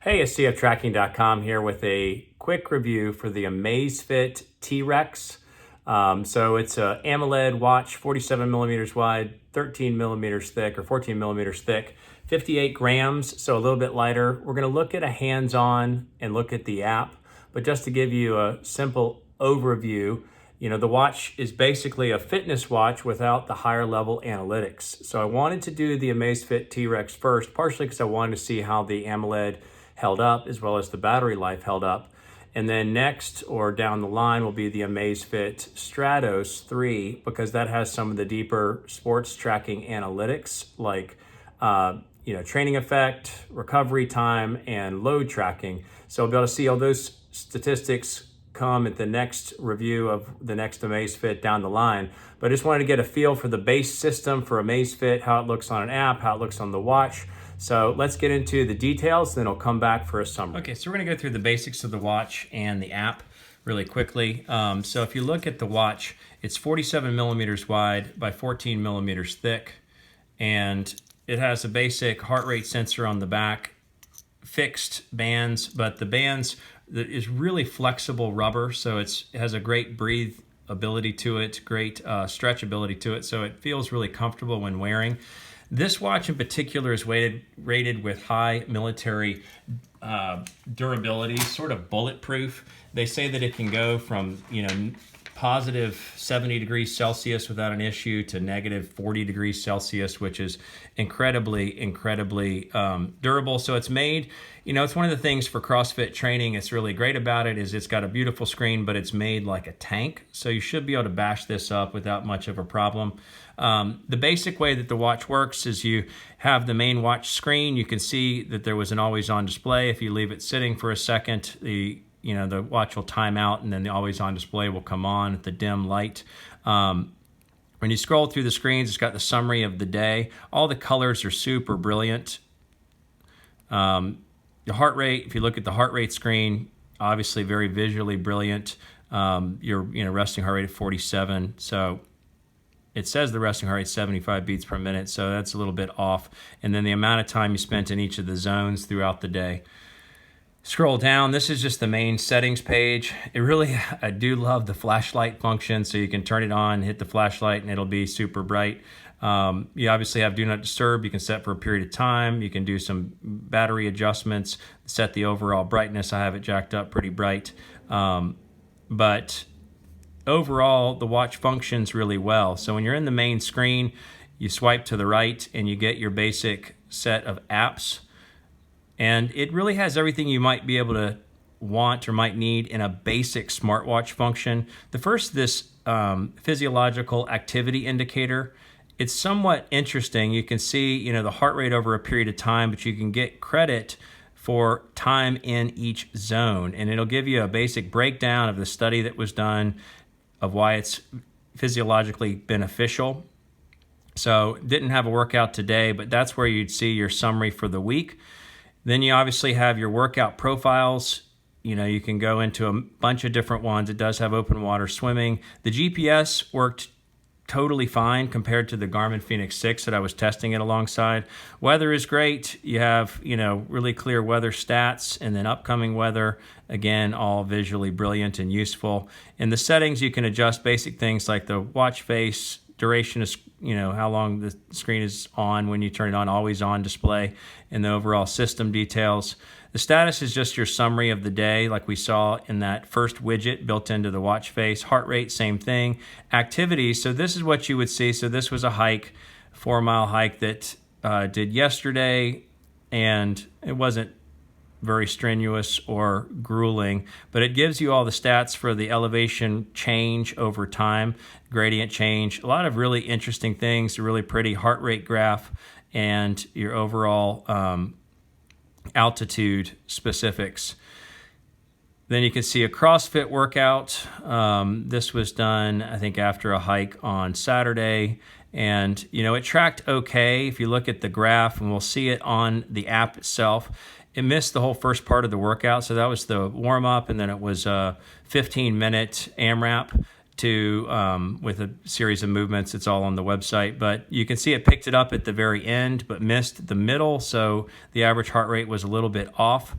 Hey, it's CFtracking.com here with a quick review for the Amazfit T-Rex. So it's a AMOLED watch, 47 millimeters wide, 13 millimeters thick, or 14 millimeters thick, 58 grams, so a little bit lighter. We're gonna look at a hands-on and look at the app, but just to give you a simple overview, the watch is basically a fitness watch without the higher level analytics. So I wanted to do the Amazfit T-Rex first, partially because I wanted to see how the AMOLED held up as well as the battery life held up. And then next or down the line will be the Amazfit Stratos 3 because that has some of the deeper sports tracking analytics like training effect, recovery time, and load tracking. So I'll be able to see all those statistics come at the next review of the next Amazfit down the line. But I just wanted to get a feel for the base system for Amazfit, how it looks on an app, how it looks on the watch. So let's get into the details, then I'll come back for a summary. Okay, so we're gonna go through the basics of the watch and the app really quickly. So if you look at the watch, it's 47 millimeters wide by 14 millimeters thick, and it has a basic heart rate sensor on the back, fixed bands, but the bands is really flexible rubber, so it has a great breathability to it, great stretchability to it, so it feels really comfortable when wearing. This watch in particular is rated with high military durability, sort of bulletproof. They say that it can go from positive 70 degrees Celsius without an issue to negative 40 degrees Celsius, which is incredibly durable. So it's made, it's one of the things for CrossFit training that's really great about it is it's got a beautiful screen, but it's made like a tank. So you should be able to bash this up without much of a problem. The basic way that the watch works is you have the main watch screen. You can see that there was an always-on display. If you leave it sitting for a second, the watch will time out and then the always-on display will come on at the dim light. When you scroll through the screens, it's got the summary of the day. All the colors are super brilliant. The heart rate, if you look at the heart rate screen, obviously very visually brilliant. Your resting heart rate at 47. So it says the resting heart rate is 75 beats per minute, so that's a little bit off. And then the amount of time you spent in each of the zones throughout the day. Scroll down, this is just the main settings page. I do love the flashlight function, so you can turn it on, hit the flashlight, and it'll be super bright. You obviously have do not disturb. You can set for a period of time. You can do some battery adjustments, set the overall brightness. I have it jacked up pretty bright. But overall, the watch functions really well. So when you're in the main screen, you swipe to the right and you get your basic set of apps. And it really has everything you might be able to want or might need in a basic smartwatch function. The first, this physiological activity indicator. It's somewhat interesting. You can see, the heart rate over a period of time, but you can get credit for time in each zone. And it'll give you a basic breakdown of the study that was done of why it's physiologically beneficial. So didn't have a workout today, but that's where you'd see your summary for the week. Then you obviously have your workout profiles. You can go into a bunch of different ones. It does have open water swimming. The GPS worked totally fine compared to the Garmin Fenix 6 that I was testing it alongside. Weather is great. You have, really clear weather stats and then upcoming weather. Again, all visually brilliant and useful. In the settings, you can adjust basic things like the watch face, duration is, how long the screen is on when you turn it on, always on display, and the overall system details. The status is just your summary of the day, like we saw in that first widget built into the watch face. Heart rate, same thing. Activities, so this is what you would see. So this was a hike, 4-mile hike that did yesterday, and it wasn't very strenuous or grueling, but it gives you all the stats for the elevation change over time, gradient change, a lot of really interesting things, a really pretty heart rate graph, and your overall altitude specifics. Then you can see a CrossFit workout. This was done, I think, after a hike on Saturday. And, it tracked okay. If you look at the graph, and we'll see it on the app itself, it missed the whole first part of the workout. So that was the warm-up, and then it was a 15-minute AMRAP. with a series of movements. It's all on the website, but you can see it picked it up at the very end, but missed the middle. So the average heart rate was a little bit off.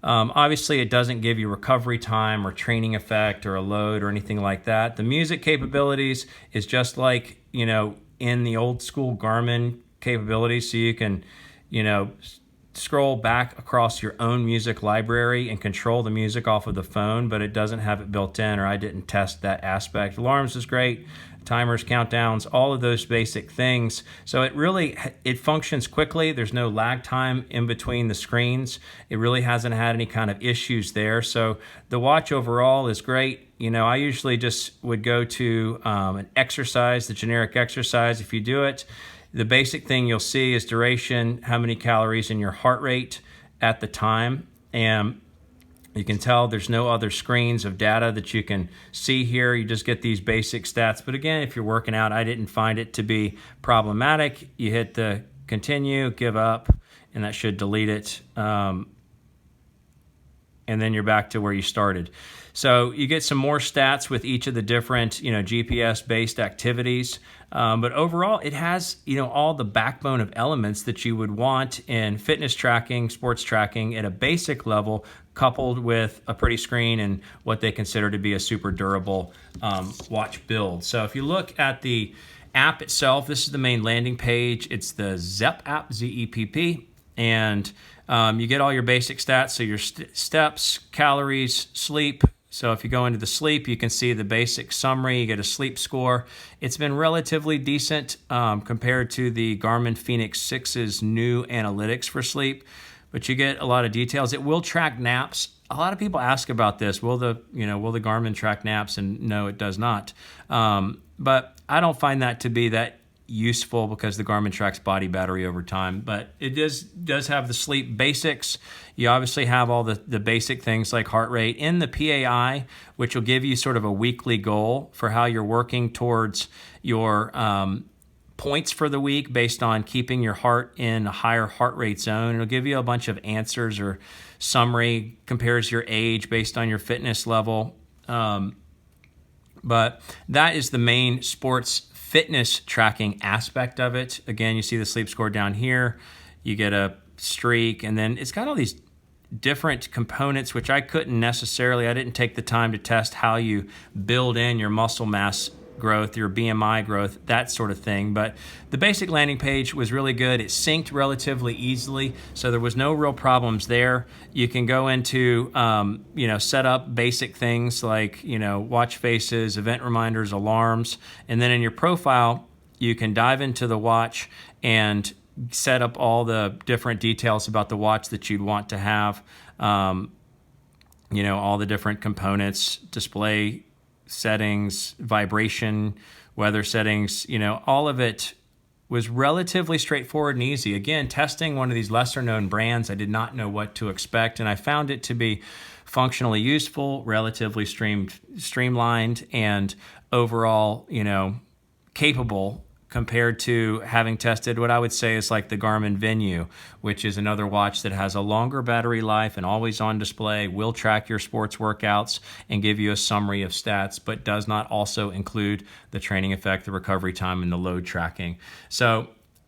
Obviously, it doesn't give you recovery time or training effect or a load or anything like that. The music capabilities is just like, in the old school Garmin capabilities. So you can, scroll back across your own music library and control the music off of the phone, but it doesn't have it built in, or I didn't test that aspect. Alarms is great, timers, countdowns, all of those basic things. So it functions quickly. There's no lag time in between the screens. It really hasn't had any kind of issues there. So the watch overall is great. I usually just would go to an exercise, the generic exercise. If you do it, the basic thing you'll see is duration, how many calories, and your heart rate at the time. And you can tell there's no other screens of data that you can see here. You just get these basic stats. But again, if you're working out, I didn't find it to be problematic. You hit the continue, give up, and that should delete it. And then you're back to where you started. So you get some more stats with each of the different, GPS-based activities. But overall, it has, all the backbone of elements that you would want in fitness tracking, sports tracking at a basic level, coupled with a pretty screen and what they consider to be a super durable watch build. So if you look at the app itself, this is the main landing page. It's the ZEP app, Z-E-P-P, and you get all your basic stats, so your steps, calories, sleep. So if you go into the sleep, you can see the basic summary. You get a sleep score. It's been relatively decent compared to the Garmin Fenix 6's new analytics for sleep, but you get a lot of details. It will track naps. A lot of people ask about this. Will the Garmin track naps? And no, it does not. But I don't find that to be that useful because the Garmin tracks body battery over time, but it does have the sleep basics. You obviously have all the basic things like heart rate in the PAI, which will give you sort of a weekly goal for how you're working towards your points for the week based on keeping your heart in a higher heart rate zone. It'll give you a bunch of answers or summary, compares your age based on your fitness level. But that is the main sports fitness tracking aspect of it. Again, you see the sleep score down here. You get a streak, and then it's got all these different components, which I didn't take the time to test how you build in your muscle mass growth, your BMI growth, that sort of thing. But the basic landing page was really good. It synced relatively easily, so there was no real problems there. You can go into, set up basic things like, watch faces, event reminders, alarms, and then in your profile, you can dive into the watch and set up all the different details about the watch that you'd want to have, all the different components, display settings, vibration, weather settings, all of it was relatively straightforward and easy. Again, testing one of these lesser known brands, I did not know what to expect, and I found it to be functionally useful, relatively streamlined, and overall, capable compared to having tested what I would say is like the Garmin Venue, which is another watch that has a longer battery life and always on display, will track your sports workouts and give you a summary of stats, but does not also include the training effect, the recovery time, and the load tracking. So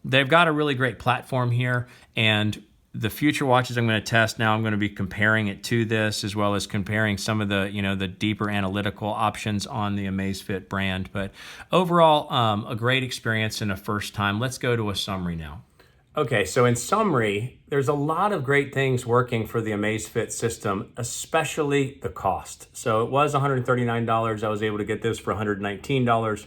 they've got a really great platform here, and the future watches I'm going to test now, I'm going to be comparing it to this, as well as comparing some of the, the deeper analytical options on the Amazfit brand. But overall, a great experience and a first time. Let's go to a summary now. Okay, so in summary, there's a lot of great things working for the Amazfit system, especially the cost. So it was $139. I was able to get this for $119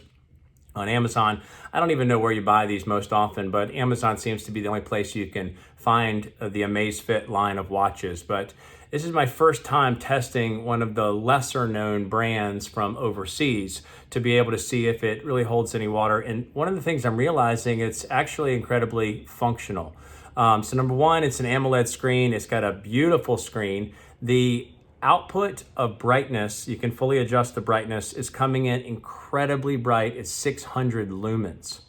on Amazon. I don't even know where you buy these most often, but Amazon seems to be the only place you can find the Amazfit line of watches. But this is my first time testing one of the lesser known brands from overseas to be able to see if it really holds any water. And one of the things I'm realizing, it's actually incredibly functional. So number one, it's an AMOLED screen. It's got a beautiful screen. The output of brightness, you can fully adjust the brightness, is coming in incredibly bright. It's 600 lumens.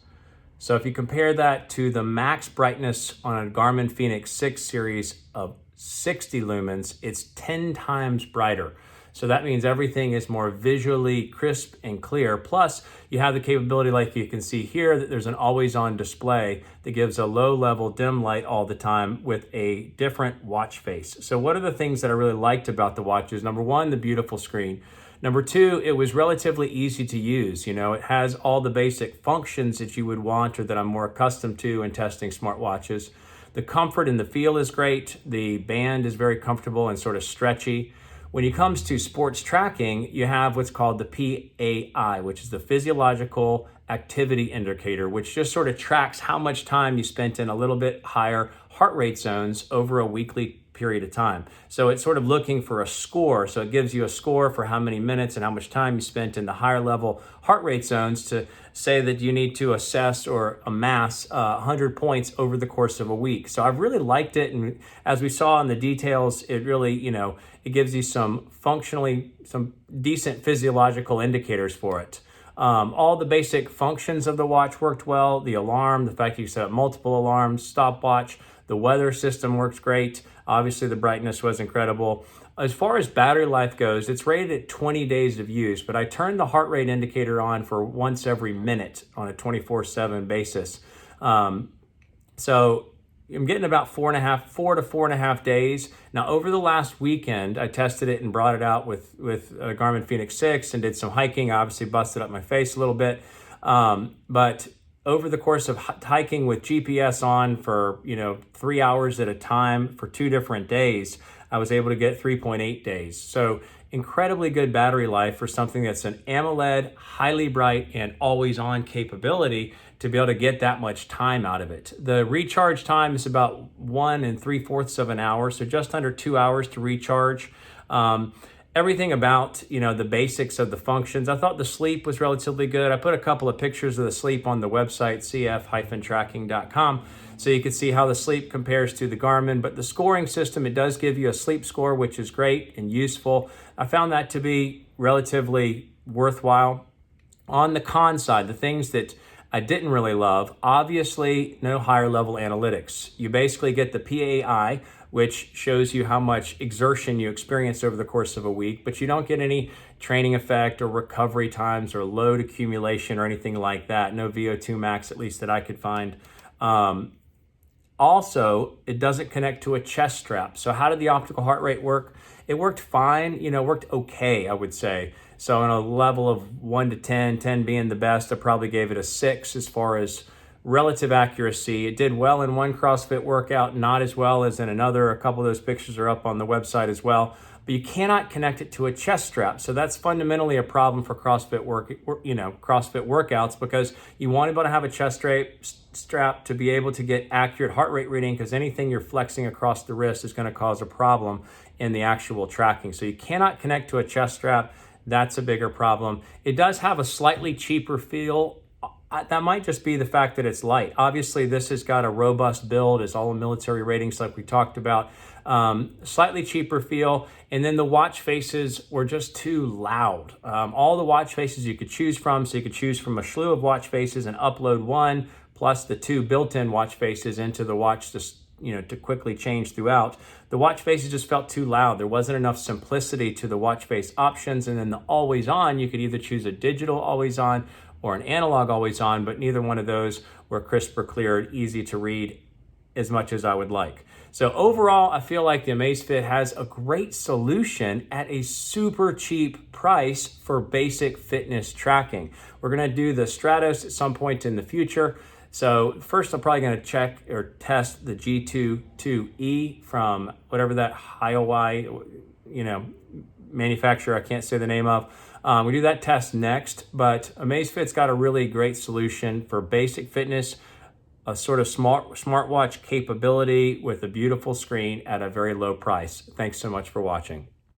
So if you compare that to the max brightness on a Garmin Fenix 6 series of 60 lumens, it's 10 times brighter. So that means everything is more visually crisp and clear. Plus, you have the capability, like you can see here, that there's an always-on display that gives a low-level dim light all the time with a different watch face. So what are the things that I really liked about the watch is, number one, the beautiful screen. Number two, it was relatively easy to use. You know, it has all the basic functions that you would want or that I'm more accustomed to in testing smartwatches. The comfort and the feel is great. The band is very comfortable and sort of stretchy. When it comes to sports tracking, you have what's called the PAI, which is the physiological activity indicator, which just sort of tracks how much time you spent in a little bit higher heart rate zones over a weekly period of time. So it's sort of looking for a score. So it gives you a score for how many minutes and how much time you spent in the higher level heart rate zones to say that you need to assess or amass 100 points over the course of a week. So I've really liked it. And as we saw in the details, it really, it gives you some decent physiological indicators for it. All the basic functions of the watch worked well. The alarm, the fact you set up multiple alarms, stopwatch, the weather system works great. Obviously, the brightness was incredible. As far as battery life goes, it's rated at 20 days of use, but I turned the heart rate indicator on for once every minute on a 24/7 basis. So I'm getting about 4 to 4.5 days. Now, over the last weekend, I tested it and brought it out with a Garmin Fenix 6 and did some hiking. I obviously busted up my face a little bit, but over the course of hiking with GPS on for 3 hours at a time for 2 different days, I was able to get 3.8 days. So incredibly good battery life for something that's an AMOLED, highly bright, and always on capability to be able to get that much time out of it. The recharge time is about 1 3/4 of an hour, so just under 2 hours to recharge. Everything about, the basics of the functions. I thought the sleep was relatively good. I put a couple of pictures of the sleep on the website, cf-tracking.com, so you can see how the sleep compares to the Garmin. But the scoring system, it does give you a sleep score, which is great and useful. I found that to be relatively worthwhile. On the con side, the things that I didn't really love, obviously, no higher level analytics. You basically get the PAI, which shows you how much exertion you experience over the course of a week, but you don't get any training effect or recovery times or load accumulation or anything like that. No VO2 max, at least that I could find. Also, it doesn't connect to a chest strap. So how did the optical heart rate work? It worked fine, worked okay, I would say. So on a level of 1 to 10, 10 being the best, I probably gave it a 6 as far as relative accuracy. It did well in one CrossFit workout, not as well as in another. A couple of those pictures are up on the website as well. But you cannot connect it to a chest strap. So that's fundamentally a problem for CrossFit CrossFit workouts, because you want to be able to have a chest strap to be able to get accurate heart rate reading, because anything you're flexing across the wrist is going to cause a problem in the actual tracking. So you cannot connect to a chest strap. That's a bigger problem. It does have a slightly cheaper feel. That might just be the fact that it's light. Obviously, this has got a robust build. It's all military ratings like we talked about. Slightly cheaper feel. And then the watch faces were just too loud. All the watch faces you could choose from. So you could choose from a slew of watch faces and upload one, plus the 2 built-in watch faces into the watch to quickly change throughout. The watch faces just felt too loud. There wasn't enough simplicity to the watch face options. And then the always on, you could either choose a digital always on or an analog always on, but neither one of those were crisp or clear, easy to read as much as I would like. So overall, I feel like the Amazfit has a great solution at a super cheap price for basic fitness tracking. We're gonna do the Stratos at some point in the future. So first, I'm probably going to check or test the G22E from whatever that Hioi, manufacturer I can't say the name of. We do that test next, but Amazfit's got a really great solution for basic fitness, a sort of smartwatch capability with a beautiful screen at a very low price. Thanks so much for watching.